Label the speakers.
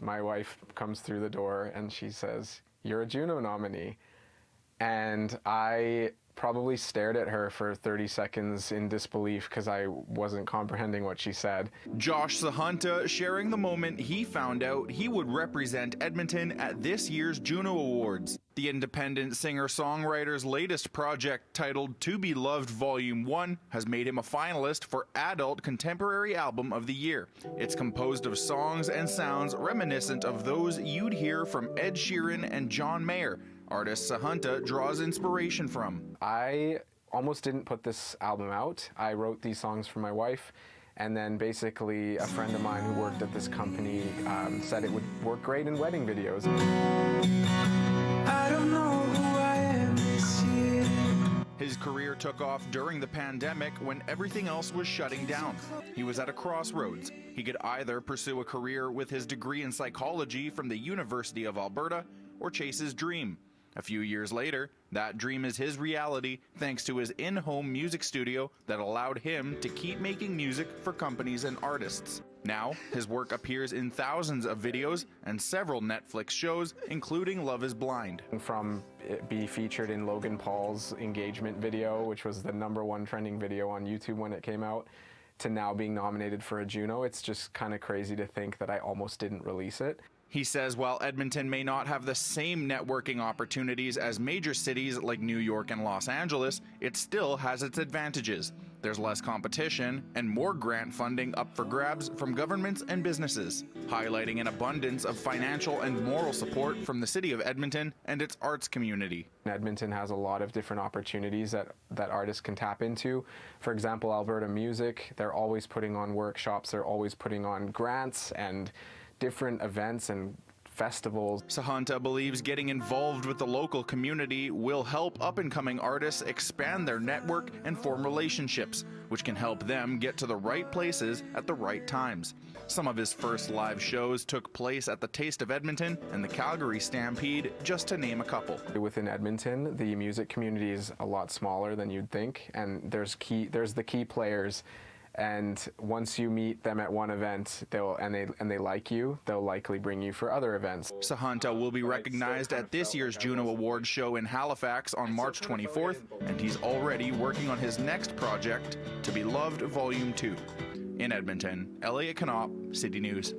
Speaker 1: My wife comes through the door and she says, "You're a JUNO nominee." And I probably stared at her for 30 seconds in disbelief because I wasn't comprehending what she said.
Speaker 2: Josh Sahunta sharing the moment he found out he would represent Edmonton at this year's JUNO Awards. The independent singer-songwriter's latest project, titled To Be Loved Volume 1, has made him a finalist for Adult Contemporary Album of the Year. It's composed of songs and sounds reminiscent of those you'd hear from Ed Sheeran and John Mayer, artist Sahunta draws inspiration from.
Speaker 1: I almost didn't put this album out. I wrote these songs for my wife, and then basically a friend of mine who worked at this company said it would work great in wedding videos.
Speaker 3: I don't know who I am this year.
Speaker 2: His career took off during the pandemic when everything else was shutting down. He was at a crossroads. He could either pursue a career with his degree in psychology from the University of Alberta or chase his dream. A few years later, that dream is his reality thanks to his in-home music studio that allowed him to keep making music for companies and artists. Now, his work appears in thousands of videos and several Netflix shows, including Love is Blind.
Speaker 1: From it be featured in Logan Paul's engagement video, which was the #1 trending video on YouTube when it came out, to now being nominated for a JUNO, it's just kind of crazy to think that I almost didn't release it.
Speaker 2: He says while Edmonton may not have the same networking opportunities as major cities like New York and Los Angeles, it still has its advantages. There's less competition and more grant funding up for grabs from governments and businesses, highlighting an abundance of financial and moral support from the city of Edmonton and its arts community.
Speaker 1: Edmonton has a lot of different opportunities that artists can tap into. For example, Alberta Music, they're always putting on workshops, they're always putting on grants and different events and festivals.
Speaker 2: Sahunta believes getting involved with the local community will help up-and-coming artists expand their network and form relationships, which can help them get to the right places at the right times. Some of his first live shows took place at the Taste of Edmonton and the Calgary Stampede, just to name a couple.
Speaker 1: Within Edmonton, the music community is a lot smaller than you'd think, and there's the key players. And once you meet them at one event, they like you, they'll likely bring you for other events.
Speaker 2: Sahunta will be recognized at this year's JUNO Awards show in Halifax on March 24th, and he's already working on his next project, To Be Loved Volume 2. In Edmonton, Elliott Knopp, City News.